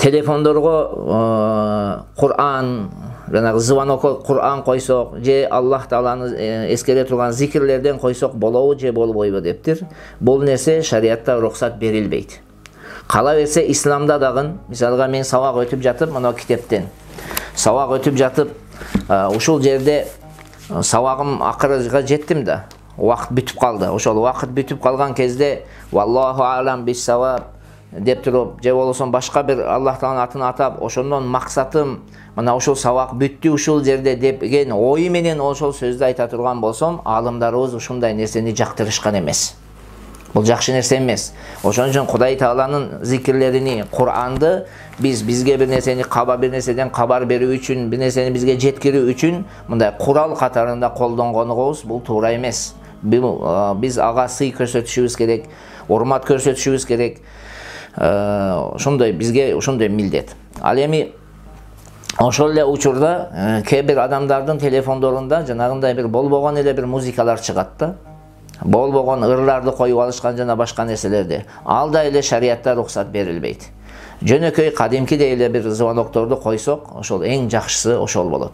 телефондорго Кур'ан, жанагы звонокко Кур'ан койсок, же Аллах Тааланы эскере турган зикирлерден койсок болобу же болбойбу дептир. Бул нерсе шариатта уруксат берилбейт. Кала берсе исламда дагы, мисалга мен сабак өтүп жатып, мына китептен сабак өтүп жатып, ушул жерде сабагым акырыга жеттим да, убакыт бүтүп калды. Ошол убакыт бүтүп калган кезде валлаху алам бис саваб деп туруп, же болбосо башка бир Аллах Тааланын атын атап, ошондон максатым мына ушул сабак бүттү ушул жерде деген ой менен ошол сөздү айта турган болсом, аалымдарыбыз ушундай нерсени жактырышкан эмес. Бул жакшы нерсе эмес. Ошон үчүн Кудай Тааланын зикирлерини, Кур'анды бизге бир нерсени бир нерседен кабар берүү үчүн, бир нерсени бизге жеткирүү үчүн мындай курал катарында колдонгонубуз бул туура эмес. Биз ага сый көрсөтүшүбүз керек, урмат көрсөтүшүбүз керек. Ошондой бизге ошондой милдет. Ал эми ошол эле учурда кээ бир адамдардын телефондорунда жанагындай бир болбогон эле бир музыкалар чыгат да. Болбогон ырларды коюп алышкан жана башка нерселерди. Ал да эле шариатта уруксат берилбейт. Жөнөкөй кадимкидей эле бир звонокторду койсок, ошол эң жакшысы ошол болот.